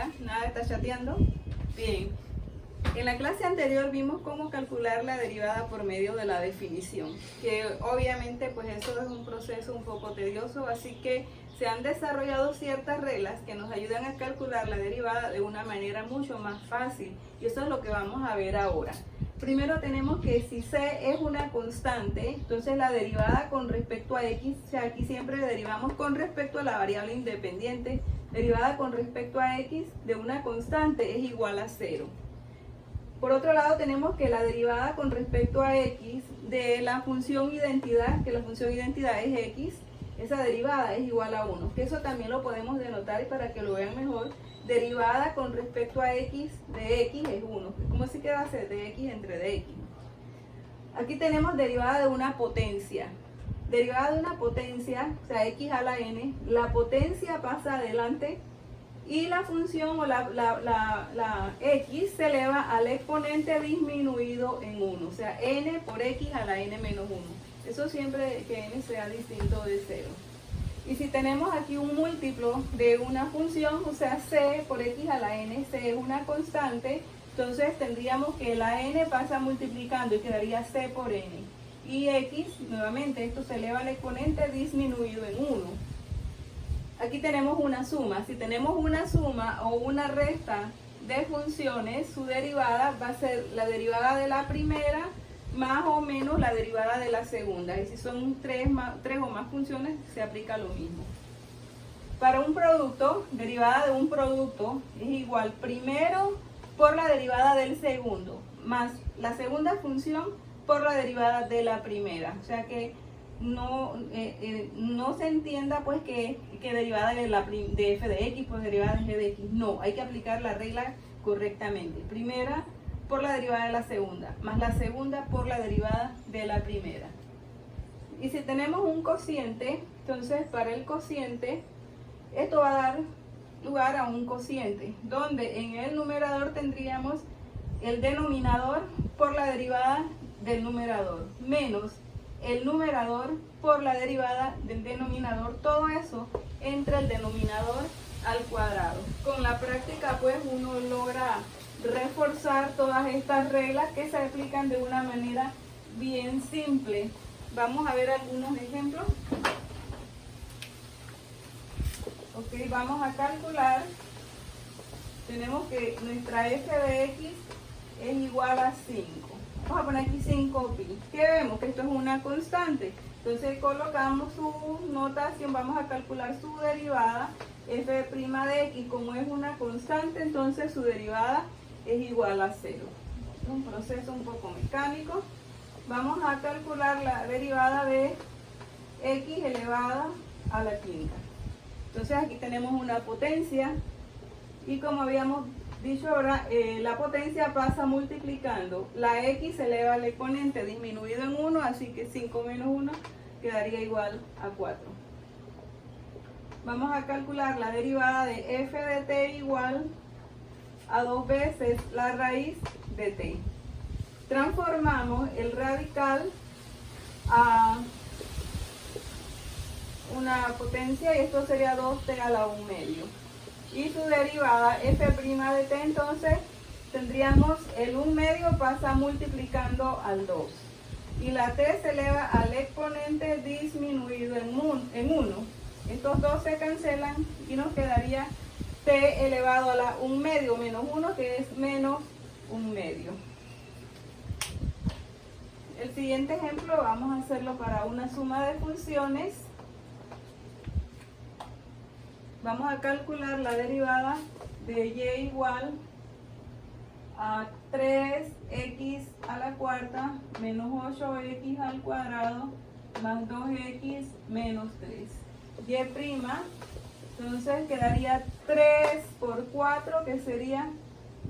Hola, nada, ¿está chateando? Bien. En la clase anterior vimos cómo calcular la derivada por medio de la definición, que obviamente pues eso es un proceso un poco tedioso, así que se han desarrollado ciertas reglas que nos ayudan a calcular la derivada de una manera mucho más fácil, y eso es lo que vamos a ver ahora. Primero tenemos que si C es una constante, entonces la derivada con respecto a X, o sea, aquí siempre derivamos con respecto a la variable independiente, derivada con respecto a X de una constante es igual a 0. Por otro lado tenemos que la derivada con respecto a X de la función identidad, que la función identidad es X, esa derivada es igual a 1, que eso también lo podemos denotar y para que lo vean mejor, derivada con respecto a X de X es 1, ¿cómo se queda hacer de X entre dx? Aquí tenemos derivada de una potencia, derivada de una potencia, o sea X a la n, la potencia pasa adelante y la función o la X se eleva al exponente disminuido en 1, o sea n por X a la n menos 1, eso siempre que n sea distinto de 0. Y si tenemos aquí un múltiplo de una función, o sea c por X a la n, c es una constante, entonces tendríamos que la n pasa multiplicando y quedaría c por n. Y x, nuevamente, esto se eleva al exponente disminuido en 1. Aquí tenemos una suma. Si tenemos una suma o una resta de funciones, su derivada va a ser la derivada de la primera más o menos la derivada de la segunda. Y si son tres o más funciones, se aplica lo mismo. Para un producto, derivada de un producto es igual primero por la derivada del segundo, más la segunda función por la derivada de la primera. O sea que no se entienda pues que derivada de f de x por derivada de g de x. No, hay que aplicar la regla correctamente. Primera por la derivada de la segunda, más la segunda por la derivada de la primera. Y si tenemos un cociente, entonces para el cociente, esto va a dar lugar a un cociente, donde en el numerador tendríamos el denominador por la derivada del numerador, menos el numerador por la derivada del denominador, todo eso entre el denominador al cuadrado. Con la práctica pues uno logra reforzar todas estas reglas que se aplican de una manera bien simple. Vamos a ver algunos ejemplos. Ok, vamos a calcular. Tenemos que nuestra f de x es igual a 5. Vamos a poner aquí 5pi. ¿Qué vemos? Que esto es una constante. Entonces colocamos su notación, vamos a calcular su derivada. F' de x, como es una constante, entonces su derivada es igual a 0. Es un proceso un poco mecánico. Vamos a calcular la derivada de x elevada a la quinta. Entonces aquí tenemos una potencia y como habíamos dicho ahora, la potencia pasa multiplicando. La x se eleva al exponente disminuido en 1, así que 5 menos 1 quedaría igual a 4. Vamos a calcular la derivada de f de t igual a 2 veces la raíz de t. Transformamos el radical a una potencia y esto sería 2t a la 1 medio. Y su derivada f' de t, entonces tendríamos el 1 medio pasa multiplicando al 2. Y la t se eleva al exponente disminuido en 1. Estos dos se cancelan y nos quedaría t elevado a la 1 medio menos 1, que es menos 1 medio. El siguiente ejemplo vamos a hacerlo para una suma de funciones. Vamos a calcular la derivada de y igual a 3x a la cuarta menos 8x al cuadrado más 2x menos 3. Y', entonces quedaría 3 por 4, que sería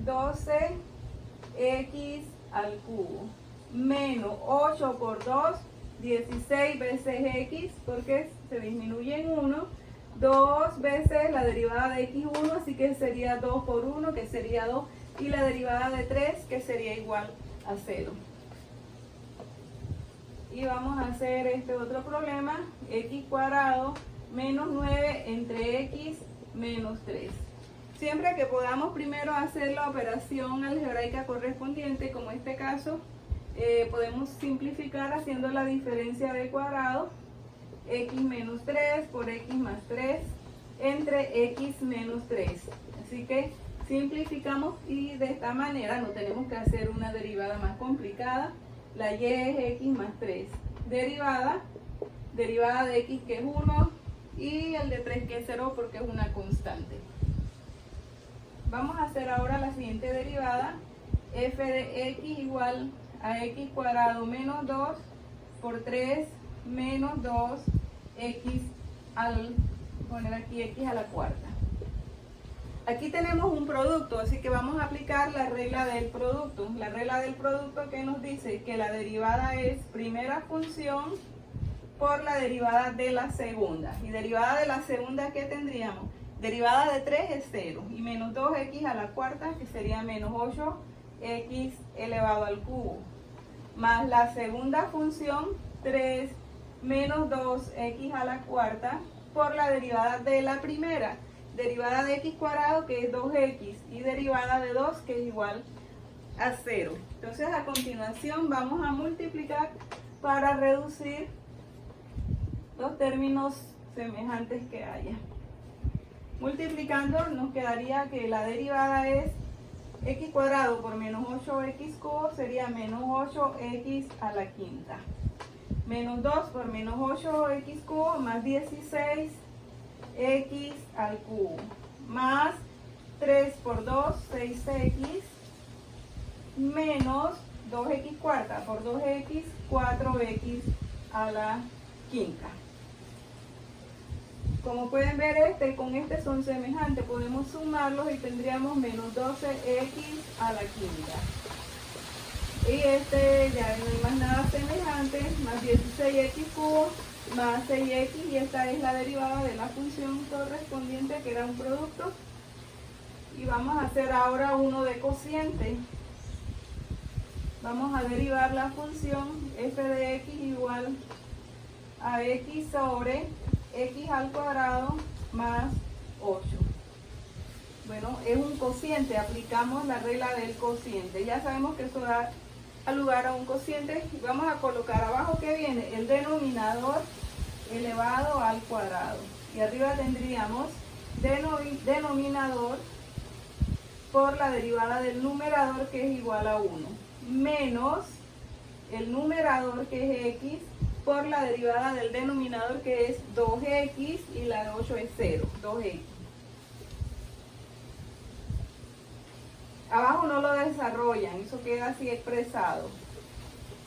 12x al cubo, menos 8 por 2, 16 veces x, porque se disminuye en 1, 2 veces la derivada de x1, así que sería 2 por 1, que sería 2, y la derivada de 3, que sería igual a 0. Y vamos a hacer este otro problema, x cuadrado menos 9 entre x menos 3. Siempre que podamos primero hacer la operación algebraica correspondiente, como en este caso, podemos simplificar haciendo la diferencia de cuadrado, x menos 3 por x más 3 entre x menos 3. Así que simplificamos y de esta manera no tenemos que hacer una derivada más complicada. La y es x más 3. Derivada de x que es 1 y el de 3 que es 0 porque es una constante. Vamos a hacer ahora la siguiente derivada. F de x igual a x cuadrado menos 2 por 3 menos 2 x al poner aquí x a la cuarta. Aquí tenemos un producto, así que vamos a aplicar la regla del producto. La regla del producto que nos dice que la derivada es primera función por la derivada de la segunda. Y derivada de la segunda, ¿qué tendríamos? Derivada de 3 es 0 y menos 2x a la cuarta, que sería menos 8x elevado al cubo. Más la segunda función, 3 menos 2x a la cuarta por la derivada de la primera. Derivada de x cuadrado, que es 2x, y derivada de 2, que es igual a 0. Entonces a continuación vamos a multiplicar para reducir los términos semejantes que haya. Multiplicando nos quedaría que la derivada es x cuadrado por menos 8x cubo, sería menos 8x a la quinta. Menos 2 por menos 8x cubo más 16x al cubo. Más 3 por 2, 6x, menos 2x cuarta por 2x, 4x a la quinta. Como pueden ver, con este son semejantes, podemos sumarlos y tendríamos menos 12x a la quinta. Y ya no hay más nada semejante, más 16x cubo, más 6x, y esta es la derivada de la función correspondiente, que era un producto. Y vamos a hacer ahora uno de cociente. Vamos a derivar la función f de x igual a x sobre x al cuadrado más 8. Bueno, es un cociente, aplicamos la regla del cociente. Ya sabemos que eso da lugar a un cociente. Y vamos a colocar abajo que viene el denominador elevado al cuadrado. Y arriba tendríamos denominador por la derivada del numerador, que es igual a 1, menos el numerador, que es x, por la derivada del denominador, que es 2x, y la de 8 es 0, 2x. Abajo no lo desarrollan, eso queda así expresado.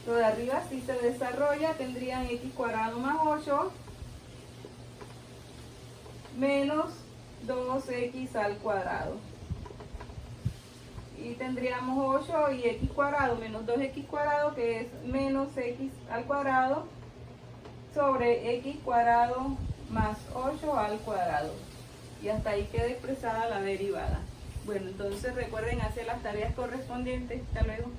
Lo de arriba sí se desarrolla, tendrían x cuadrado más 8 menos 2x al cuadrado. Y tendríamos 8 y x cuadrado menos 2x cuadrado, que es menos x al cuadrado, sobre x cuadrado más 8 al cuadrado. Y hasta ahí queda expresada la derivada. Bueno, entonces recuerden hacer las tareas correspondientes. Hasta luego.